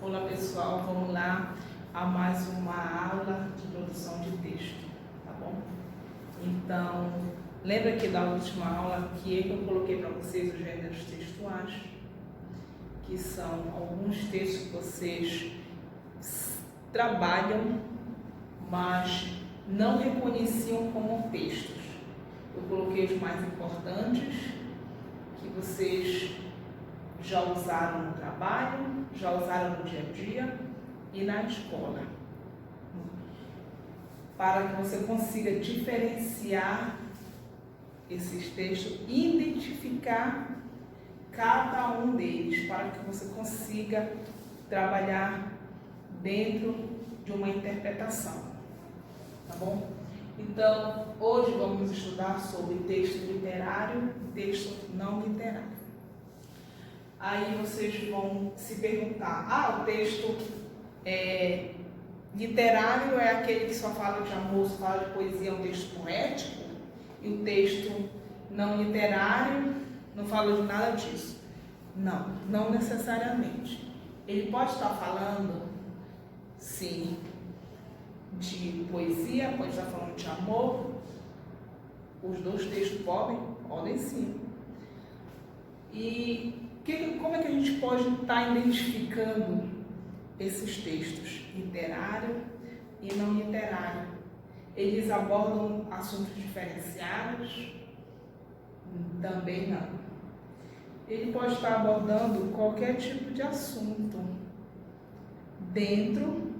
Olá pessoal, vamos lá a mais uma aula de produção de texto, tá bom? Então, lembra aqui da última aula que eu coloquei para vocês os gêneros textuais, que são alguns textos que vocês trabalham, mas não reconheciam como textos. Eu coloquei os mais importantes, que vocês já usaram no trabalho, já usaram no dia a dia e na escola, para que você consiga diferenciar esses textos, identificar cada um deles, para que você consiga trabalhar dentro de uma interpretação, tá bom? Então, hoje vamos estudar sobre texto literário e texto não literário. Aí vocês vão se perguntar, o texto literário é aquele que só fala de amor, só fala de poesia, é um texto poético, e o texto não literário não fala de nada disso. Não, não necessariamente. Ele pode estar falando, sim, de poesia, pode estar falando de amor, os dois textos podem sim. E como é que a gente pode estar identificando esses textos, literário e não literário? Eles abordam assuntos diferenciados? Também não. Ele pode estar abordando qualquer tipo de assunto dentro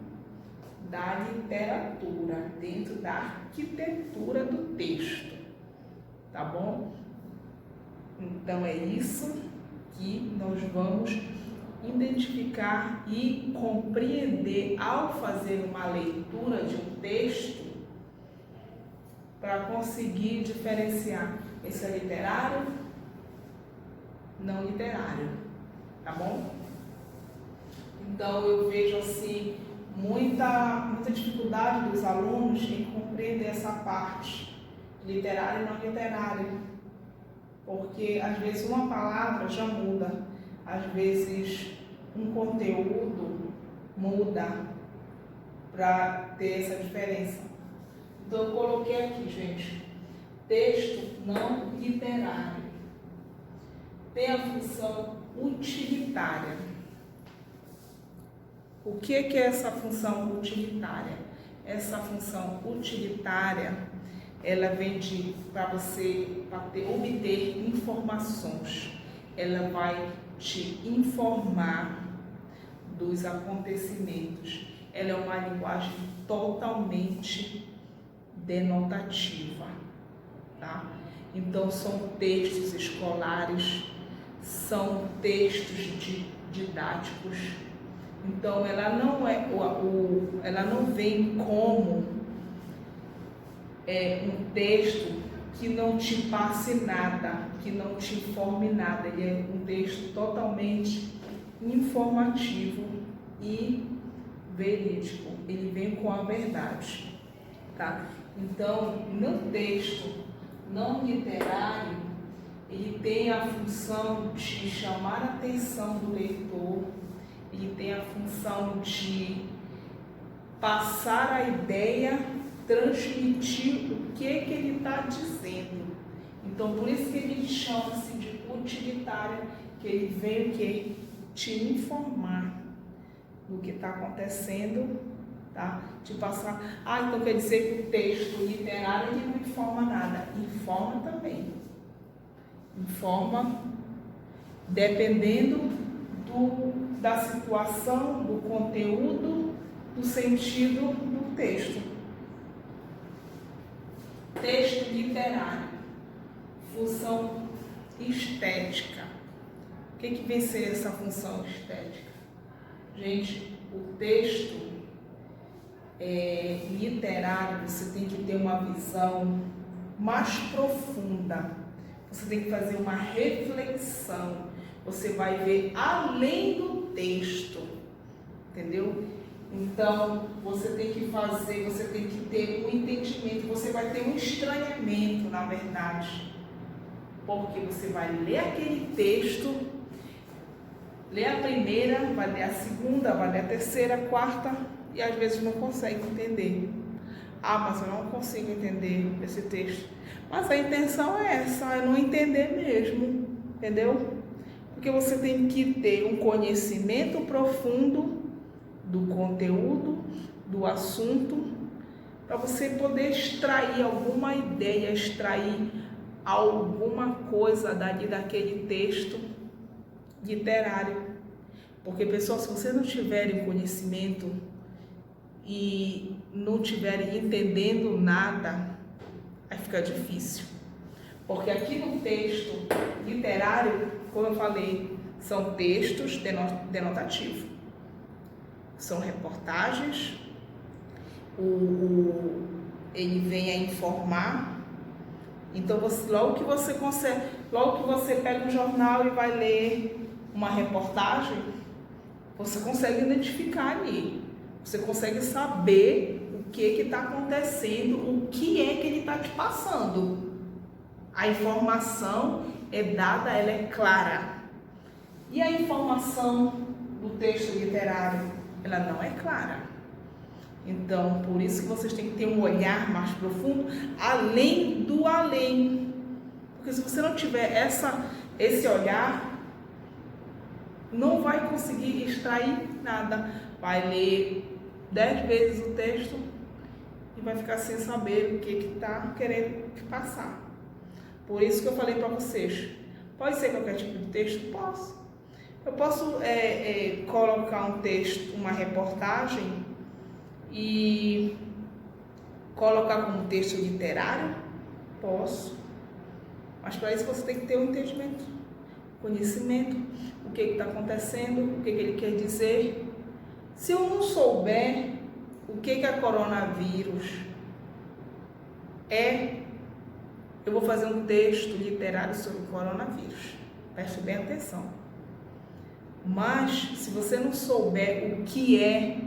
da literatura, dentro da arquitetura do texto, tá bom? Então é isso que nós vamos identificar e compreender ao fazer uma leitura de um texto, para conseguir diferenciar esse é literário, não literário, tá bom? Então eu vejo assim muita dificuldade dos alunos em compreender essa parte, literário e não literário. Porque às vezes uma palavra já muda, às vezes um conteúdo muda para ter essa diferença. Então eu coloquei aqui, gente, texto não literário. Tem a função utilitária. O que é essa função utilitária? Essa função utilitária, ela vem para você obter informações. Ela vai te informar dos acontecimentos. Ela é uma linguagem totalmente denotativa, tá? Então são textos escolares, são textos didáticos. Então ela não vem como um texto que não te passe nada, que não te informe nada. Ele é um texto totalmente informativo e verídico. Ele vem com a verdade, tá? Então, no texto não literário, ele tem a função de chamar a atenção do leitor, ele tem a função de passar a ideia, transmitir o que ele está dizendo. Então, por isso que ele chama-se de utilitário, que ele vem o quê? Te informar do que está acontecendo, tá? Te passar. Então quer dizer que o texto literário ele não informa nada. Informa também. Informa dependendo da situação, do conteúdo, do sentido do texto. Texto literário, função estética. O que vem ser essa função estética? Gente, o texto literário, você tem que ter uma visão mais profunda, você tem que fazer uma reflexão, você vai ver além do texto, entendeu? Então, você tem que ter um entendimento, você vai ter um estranhamento, na verdade, porque você vai ler aquele texto lê a primeira, vai ler a segunda, vai ler a terceira, a quarta e às vezes não consegue entender. Ah, mas eu não consigo entender esse texto. Mas a intenção é essa, é não entender mesmo, entendeu? Porque você tem que ter um conhecimento profundo do conteúdo, do assunto, para você poder extrair alguma ideia, extrair alguma coisa dali daquele texto literário. Porque, pessoal, se você não tiver conhecimento e não estiverem entendendo nada, aí fica difícil. Porque aqui no texto literário, como eu falei, são textos denotativos. São reportagens, ele vem a informar. Então, logo que você pega um jornal e vai ler uma reportagem, você consegue identificar ali. Você consegue saber o que está acontecendo, o que é que ele está te passando. A informação é dada, ela é clara. E a informação do texto literário, ela não é clara. Então, por isso que vocês têm que ter um olhar mais profundo, além do além. Porque se você não tiver esse olhar, não vai conseguir extrair nada. Vai ler 10 vezes o texto e vai ficar sem saber o que está querendo te passar. Por isso que eu falei para vocês, pode ser qualquer tipo de texto? Posso. Eu posso colocar um texto, uma reportagem e colocar como texto literário? Posso. Mas para isso você tem que ter um entendimento, conhecimento, o que está acontecendo, o que ele quer dizer. Se eu não souber o que é coronavírus eu vou fazer um texto literário sobre o coronavírus. Preste bem atenção. Mas, se você não souber o que é,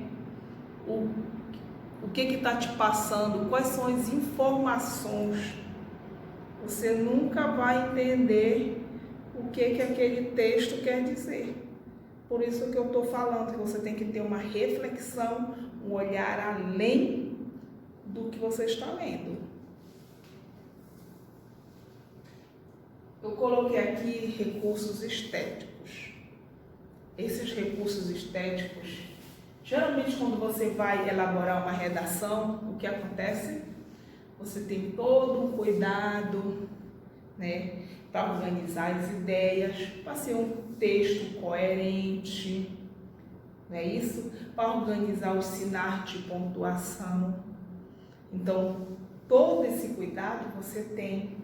o que está te passando, quais são as informações, você nunca vai entender o que aquele texto quer dizer. Por isso que eu estou falando que você tem que ter uma reflexão, um olhar além do que você está lendo. Eu coloquei aqui recursos estéticos. Esses recursos estéticos, geralmente quando você vai elaborar uma redação, o que acontece? Você tem todo um cuidado, né, para organizar as ideias, para ser um texto coerente, não é isso? Para organizar os sinais de pontuação. Então, todo esse cuidado você tem.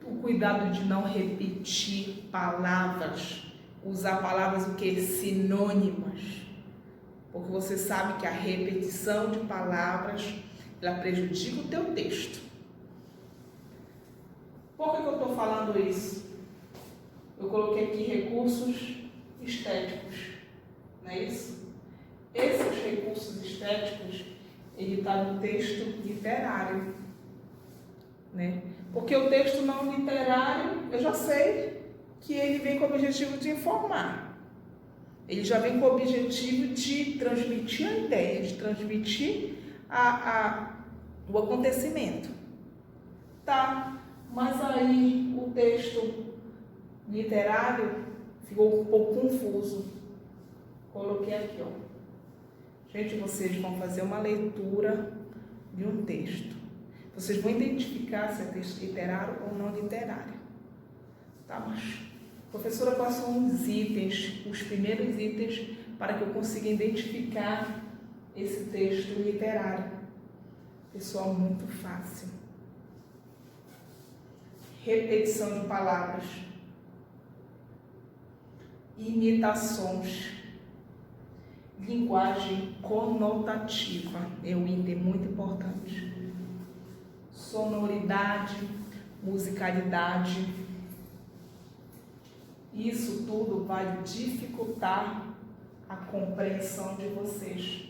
O cuidado de não repetir palavras, usar palavras o que? Sinônimas. Porque você sabe que a repetição de palavras, ela prejudica o teu texto. Por que eu estou falando isso? Eu coloquei aqui recursos estéticos, não é isso? Esses recursos estéticos, ele está no texto literário, né? Porque o texto não literário, eu já sei que ele vem com o objetivo de informar. Ele já vem com o objetivo de transmitir a ideia, de transmitir o acontecimento. Tá, mas aí o texto literário ficou um pouco confuso. Coloquei aqui, ó. Gente, vocês vão fazer uma leitura de um texto. Vocês vão identificar se é texto literário ou não literário. Tá, mas, professora, quais são os itens, os primeiros itens, para que eu consiga identificar esse texto literário? Pessoal, muito fácil. Repetição de palavras. Imitações. Linguagem conotativa. É um item muito importante. Sonoridade, musicalidade. Isso tudo vai dificultar a compreensão de vocês.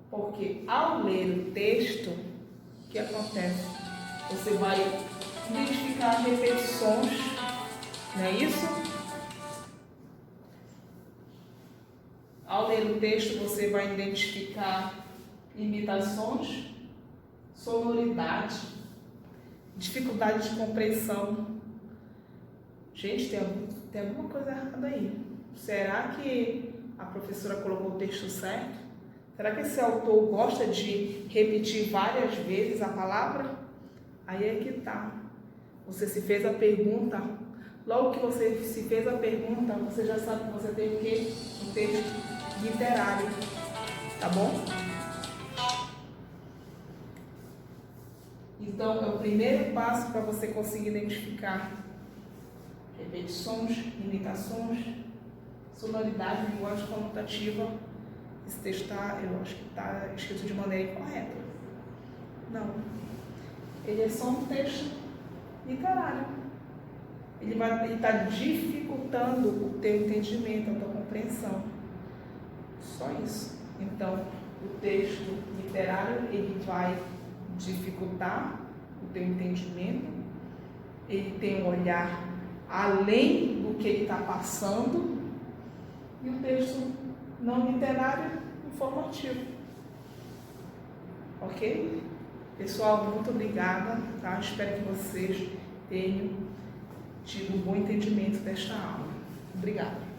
Porque ao ler o texto, o que acontece? Você vai identificar repetições, não é isso? Ao ler o texto, você vai identificar imitações, sonoridade, dificuldade de compreensão. Gente, tem alguma coisa errada aí. Será que a professora colocou o texto certo? Será que esse autor gosta de repetir várias vezes a palavra? Aí é que tá. Você se fez a pergunta. Logo que você se fez a pergunta, você já sabe que você tem o quê? Um texto literário. Tá bom? Então, é o primeiro passo para você conseguir identificar repetições, imitações, sonoridade, linguagem comutativa. Esse texto eu acho que está escrito de maneira incorreta. Não. Ele é só um texto literário. Ele está dificultando o teu entendimento, a tua compreensão. Só isso. Então, o texto literário, ele vai dificultar o teu entendimento. Ele tem um olhar além do que ele está passando. E o texto não literário, informativo. Ok? Pessoal, muito obrigada. Tá? Espero que vocês tenham tido um bom entendimento desta aula. Obrigada.